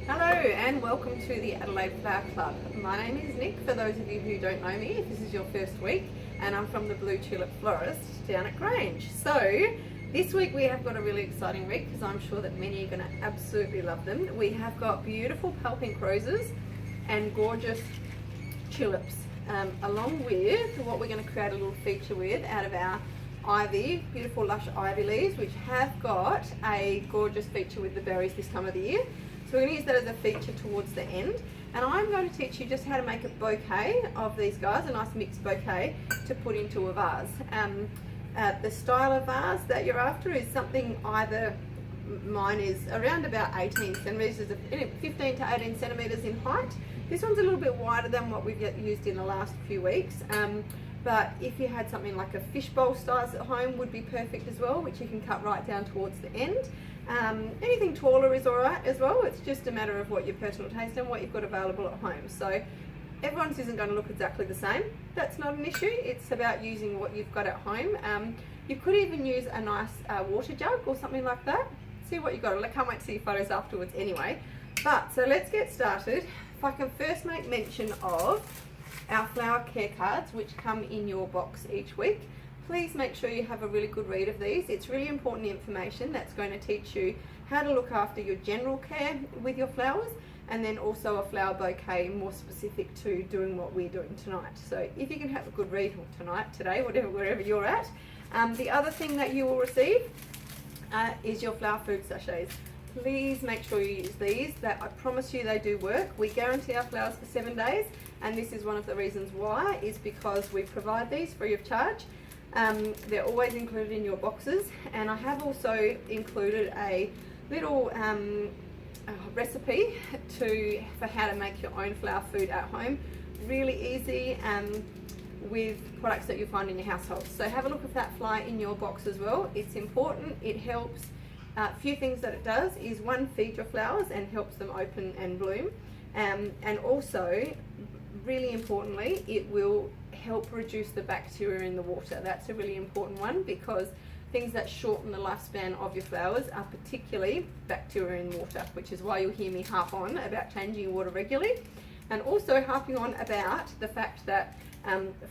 Hello and welcome to the Adelaide Flower Club. My name is Nick, for those of you who don't know me, if this is your first week, and I'm from the Blue Tulip Florist down at Grange. So this week we have got a really exciting week because I'm sure that many are going to absolutely love them. We have got beautiful pale pink roses and gorgeous tulips, along with what we're going to create a little feature with out of our ivy, beautiful lush ivy leaves, which have got a gorgeous feature with the berries this time of the year. So we're going to use that as a feature towards the end, and I'm going to teach you just how to make a bouquet of these guys, a nice mixed bouquet to put into a vase. The style of vase that you're after is something either, mine is around about 18 centimetres, 15 to 18 centimetres in height. This one's a little bit wider than what we've used in the last few weeks. But if you had something like a fishbowl size at home would be perfect as well, which you can cut right down towards the end. Anything taller is alright as well. It's just a matter of what your personal taste and what you've got available at home. So everyone's isn't going to look exactly the same. That's not an issue. It's about using what you've got at home. You could even use a nice water jug or something like that. See what you've got. I can't wait to see your photos afterwards anyway. But so let's get started. If I can first make mention of our flower care cards, which come in your box each week. Please make sure you have a really good read of these. It's really important information that's going to teach you how to look after your general care with your flowers, and then also a flower bouquet more specific to doing what we're doing tonight. So if you can have a good read tonight, today, wherever you're at. The other thing that you will receive is your flower food sachets. Please make sure you use these. That I promise you they do work. We guarantee our flowers for 7 days, and this is one of the reasons why, is because we provide these free of charge. They're always included in your boxes, and I have also included a little recipe for how to make your own flower food at home. Really easy with products that you find in your household. So have a look at that flyer in your box as well. It's important, it helps. A few things that it does is, one, feed your flowers and helps them open and bloom, and also, really importantly, it will help reduce the bacteria in the water. That's a really important one, because things that shorten the lifespan of your flowers are particularly bacteria in water, which is why you'll hear me harp on about changing your water regularly, and also harping on about the fact that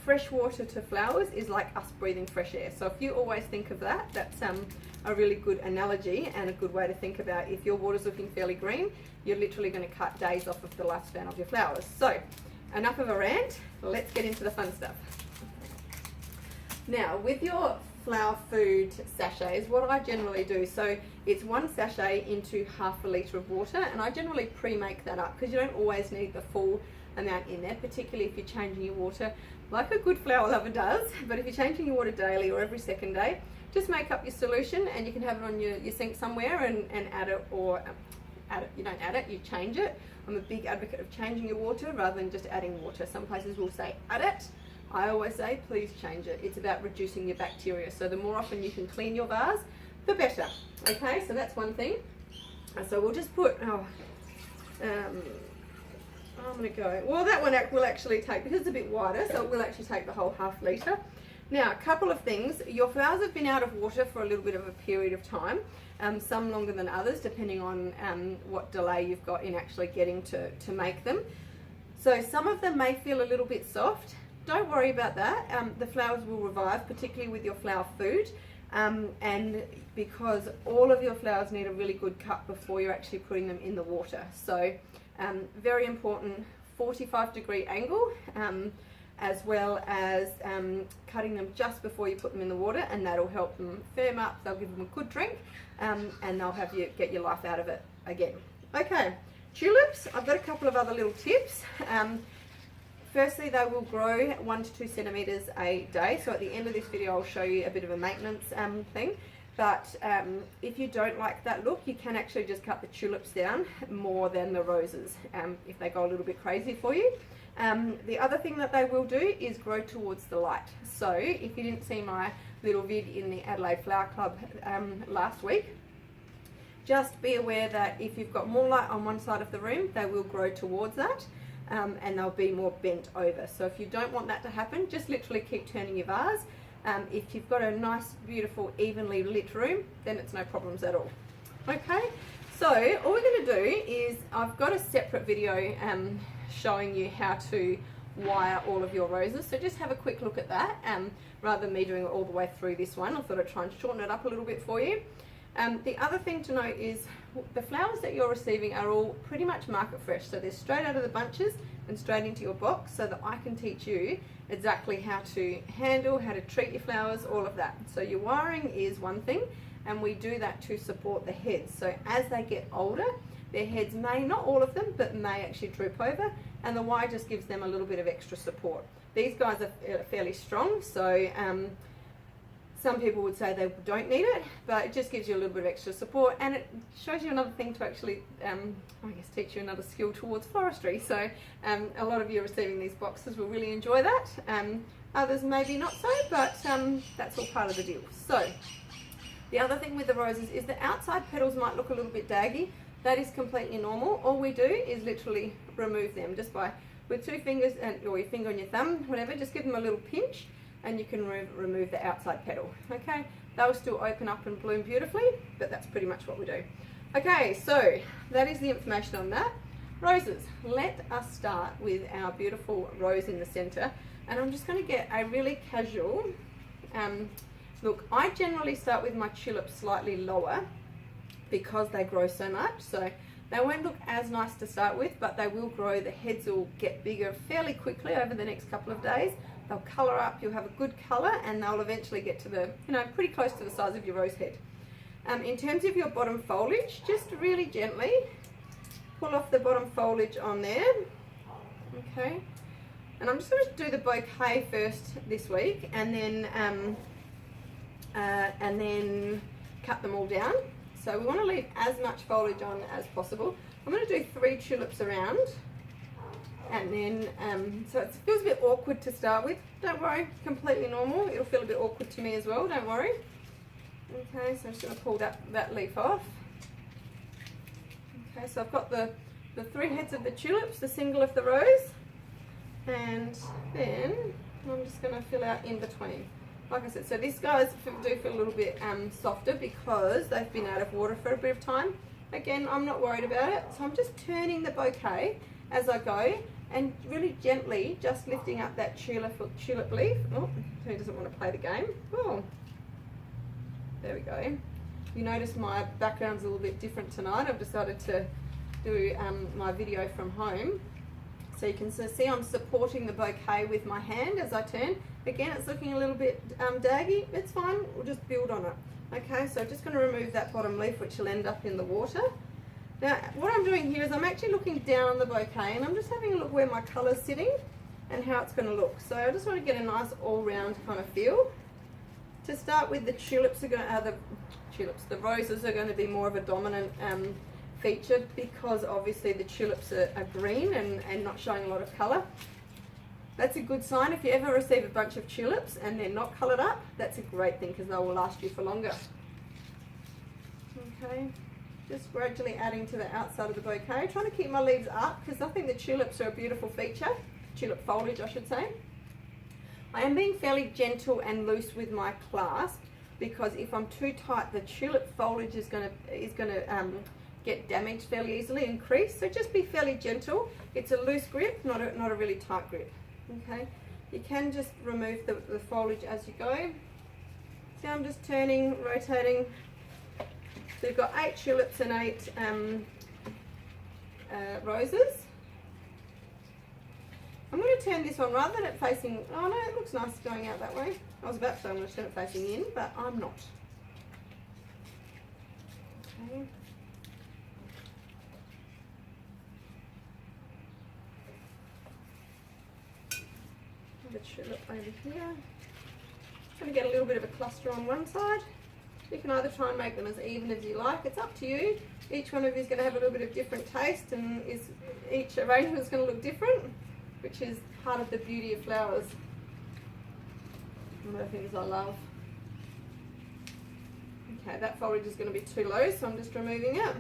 fresh water to flowers is like us breathing fresh air. So if you always think of that, that's a really good analogy and a good way to think about, if your water's looking fairly green, you're literally going to cut days off of the lifespan of your flowers. So enough of a rant, let's get into the fun stuff. Now, with your flower food sachets, what I generally do, so it's 1 sachet into half a litre of water, and I generally pre-make that up because you don't always need the full amount in there, particularly if you're changing your water like a good flower lover does. But if you're changing your water daily or every second day, just make up your solution, and you can have it on your sink somewhere and add it, or add it, you don't add it, you change it. I'm a big advocate of changing your water rather than just adding water. Some places will say add it. I always say please change it. It's about reducing your bacteria. So the more often you can clean your vase, the better. Okay, so that's one thing. So we'll just put, I'm going to go, well, that one will actually take, because it's a bit wider, so it will actually take the whole half litre. Now, a couple of things. Your flowers have been out of water for a little bit of a period of time, some longer than others, depending on what delay you've got in actually getting to make them. So some of them may feel a little bit soft. Don't worry about that. The flowers will revive, particularly with your flower food, and because all of your flowers need a really good cut before you're actually putting them in the water. So very important, 45-degree angle, as well as cutting them just before you put them in the water, and that'll help them firm up. They'll give them a good drink, and they'll have you get your life out of it again. Okay, tulips, I've got a couple of other little tips. Firstly, they will grow 1 to 2 centimetres a day. So at the end of this video, I'll show you a bit of a maintenance thing. But if you don't like that look, you can actually just cut the tulips down more than the roses if they go a little bit crazy for you. The other thing that they will do is grow towards the light. So if you didn't see my little vid in the Adelaide Flower Club last week, just be aware that if you've got more light on one side of the room, they will grow towards that, and they'll be more bent over. So if you don't want that to happen, just literally keep turning your vase. If you've got a nice, beautiful, evenly lit room, then it's no problems at all. Okay, so all we're going to do is I've got a separate video showing you how to wire all of your roses, so just have a quick look at that rather than me doing it all the way through this one. I thought I'd try and shorten it up a little bit for you. The other thing to note is the flowers that you're receiving are all pretty much market fresh, so they're straight out of the bunches and straight into your box, so that I can teach you exactly how to handle, how to treat your flowers, all of that. So your wiring is one thing, and we do that to support the heads. So as they get older, their heads may, not all of them, but may actually droop over, and the wire just gives them a little bit of extra support. These guys are fairly strong, so some people would say they don't need it, but it just gives you a little bit of extra support, and it shows you another thing to actually, I guess, teach you another skill towards forestry. So a lot of you receiving these boxes will really enjoy that. Others maybe not so, but that's all part of the deal. So the other thing with the roses is the outside petals might look a little bit daggy. That is completely normal. All we do is literally remove them just by, with 2 fingers or your finger and your thumb, whatever, just give them a little pinch, and you can remove the outside petal. Okay, they'll still open up and bloom beautifully, but that's pretty much what we do. Okay, so that is the information on that. Roses, let us start with our beautiful rose in the center, and I'm just going to get a really casual look. I generally start with my tulips slightly lower because they grow so much, so they won't look as nice to start with, but they will grow. The heads will get bigger fairly quickly over the next couple of days. They'll colour up, you'll have a good colour, and they'll eventually get to the, pretty close to the size of your rose head. In terms of your bottom foliage, just really gently pull off the bottom foliage on there. Okay, and I'm just going to do the bouquet first this week, and then cut them all down. So we want to leave as much foliage on as possible. I'm going to do 3 tulips around. And then, so it feels a bit awkward to start with. Don't worry, completely normal. It'll feel a bit awkward to me as well, don't worry. Okay, so I'm just going to pull that leaf off. Okay, so I've got the 3 heads of the tulips, the single of the rose, and then I'm just going to fill out in between. Like I said, so these guys do feel a little bit softer because they've been out of water for a bit of time. Again, I'm not worried about it, so I'm just turning the bouquet as I go, and really gently just lifting up that tulip leaf. Oh, who doesn't want to play the game? Oh, there we go. You notice my background's a little bit different tonight. I've decided to do my video from home, so you can see I'm supporting the bouquet with my hand as I turn. Again, it's looking a little bit daggy. It's fine, we'll just build on it. Okay, so I'm just going to remove that bottom leaf, which will end up in the water. Now, what I'm doing here is I'm actually looking down on the bouquet, and I'm just having a look where my colour's sitting and how it's going to look. So I just want to get a nice all-round kind of feel. To start with, the tulips are going to, the roses are going to be more of a dominant feature, because obviously the tulips are green and not showing a lot of colour. That's a good sign. If you ever receive a bunch of tulips and they're not coloured up, that's a great thing, because they will last you for longer. Okay. Just gradually adding to the outside of the bouquet, trying to keep my leaves up, because I think the tulips are a beautiful feature, tulip foliage I should say. I am being fairly gentle and loose with my clasp, because if I'm too tight, the tulip foliage is going to get damaged fairly easily and crease. So just be fairly gentle. It's a loose grip, not a really tight grip. Okay, you can just remove the foliage as you go. So I'm just turning, rotating. So you've got 8 tulips and 8 roses. I'm going to turn this one, rather than it facing, oh no, it looks nice going out that way. I was about to say I'm going to turn it facing in, but I'm not. Okay. The tulip over here. Just going to get a little bit of a cluster on one side. You can either try and make them as even as you like. It's up to you. Each one of you is going to have a little bit of different taste, and each arrangement is going to look different, which is part of the beauty of flowers. One of the things I love. Okay, that foliage is going to be too low, so I'm just removing it.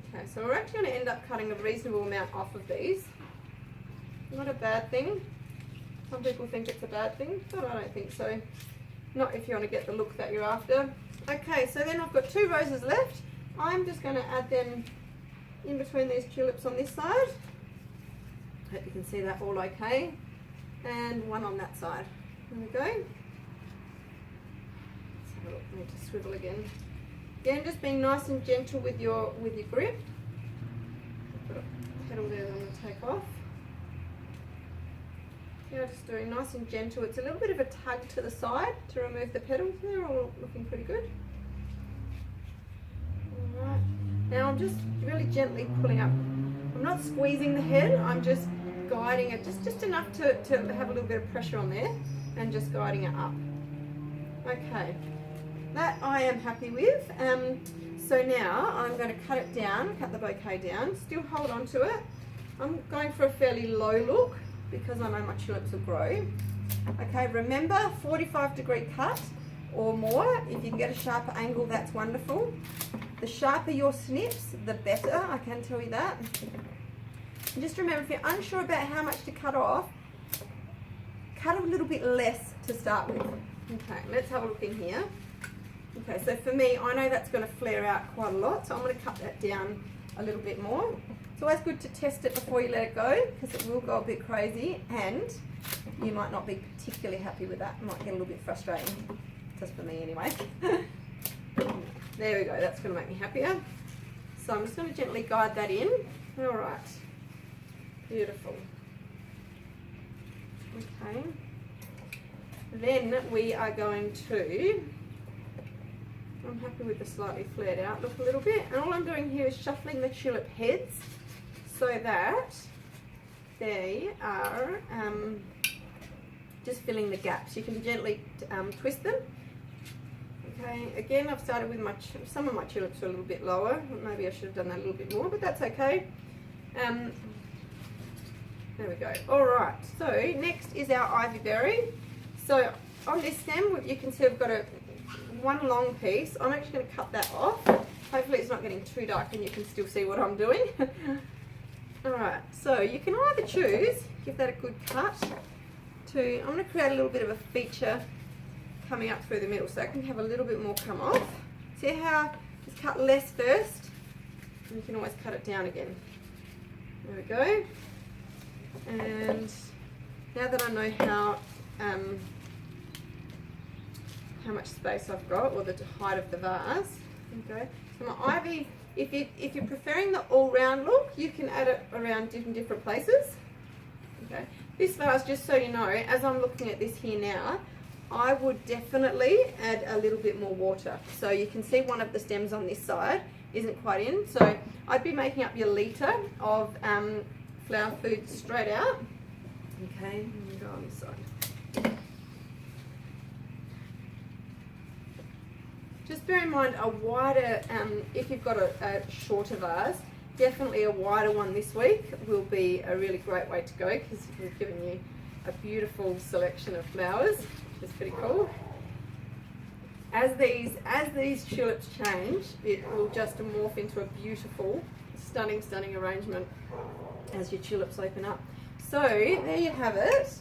Okay, so we're actually going to end up cutting a reasonable amount off of these. Not a bad thing. Some people think it's a bad thing, but I don't think so. Not if you want to get the look that you're after. Okay, so then I've got 2 roses left. I'm just going to add them in between these tulips on this side. Hope you can see that all okay. And one on that side. There we go. Let's have a look. I need to swivel again. Again, just being nice and gentle with your grip. Put a petal there that I'm going to take off. Yeah, just doing nice and gentle. It's a little bit of a tug to the side to remove the petals. They're all looking pretty good. Alright. Now I'm just really gently pulling up. I'm not squeezing the head, I'm just guiding it just enough to have a little bit of pressure on there and just guiding it up. Okay. That I am happy with. So now I'm going to cut it down, cut the bouquet down, still hold on to it. I'm going for a fairly low look because I know my tulips will grow. Okay, remember 45-degree cut or more. If you can get a sharper angle, that's wonderful. The sharper your snips, the better, I can tell you that. And just remember, if you're unsure about how much to cut off, cut a little bit less to start with. Okay, let's have a look in here. Okay, so for me, I know that's going to flare out quite a lot, so I'm going to cut that down a little bit more. It's always good to test it before you let it go, because it will go a bit crazy, and you might not be particularly happy with that. It might get a little bit frustrating, just for me anyway. There we go, that's going to make me happier. So I'm just going to gently guide that in. All right, beautiful. Okay, then we are going to, I'm happy with the slightly flared out look a little bit, and all I'm doing here is shuffling the tulip heads so that they are just filling the gaps. You can gently twist them. Okay, again I've started with some of my tulips are a little bit lower. Maybe I should have done that a little bit more, but that's okay. There we go. Alright, so next is our ivy berry. So on this stem you can see I've got one long piece. I'm actually going to cut that off. Hopefully it's not getting too dark and you can still see what I'm doing. Alright, so you can either choose, give that a good cut, I'm going to create a little bit of a feature coming up through the middle so I can have a little bit more come off. See how just cut less first, and you can always cut it down again. There we go. And now that I know how much space I've got, or the height of the vase, okay. So my ivy, if you're preferring the all-round look, you can add it around different places. Okay. This vase, just so you know, as I'm looking at this here now, I would definitely add a little bit more water. So you can see one of the stems on this side isn't quite in. So I'd be making up your litre of flower food straight out. Okay, let me go on this side. Just bear in mind a wider, if you've got a shorter vase, definitely a wider one this week will be a really great way to go, because we've given you a beautiful selection of flowers, which is pretty cool. As these tulips change, it will just morph into a beautiful, stunning arrangement as your tulips open up. So there you have it.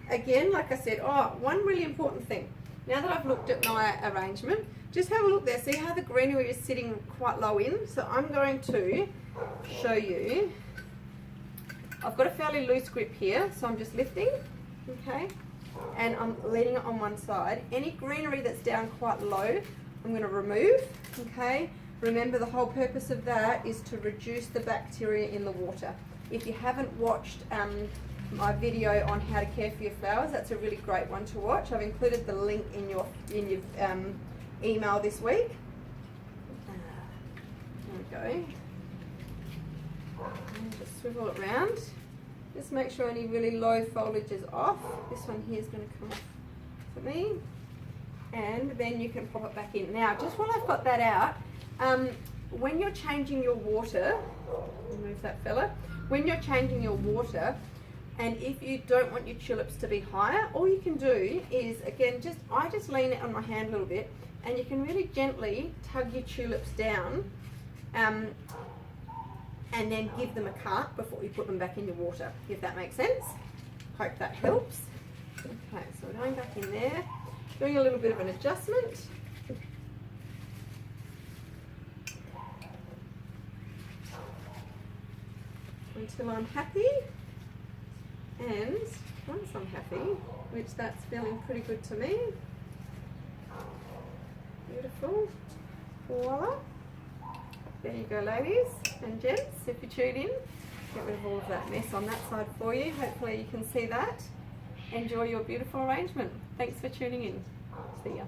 Again, like I said, one really important thing. Now that I've looked at my arrangement, just have a look there. See how the greenery is sitting quite low in? So I'm going to show you. I've got a fairly loose grip here, so I'm just lifting, okay? And I'm leaning it on one side. Any greenery that's down quite low, I'm going to remove, okay? Remember, the whole purpose of that is to reduce the bacteria in the water. If you haven't watched my video on how to care for your flowers, that's a really great one to watch. I've included the link in your email this week. There we go. And just swivel it around. Just make sure any really low foliage is off. This one here is going to come off for me. And then you can pop it back in. Now, just while I've got that out, when you're changing your water, remove that fella, when you're changing your water, and if you don't want your tulips to be higher, all you can do is, again, I just lean it on my hand a little bit, and you can really gently tug your tulips down, and then give them a cut before you put them back in your water, if that makes sense. Hope that helps. Okay, so we're going back in there, doing a little bit of an adjustment. until I'm happy, and once I'm happy, which that's feeling pretty good to me, beautiful, voila. There you go, ladies and gents. If you tune in, get rid of all of that mess on that side for you. Hopefully you can see that. Enjoy your beautiful arrangement. Thanks for tuning in. See ya.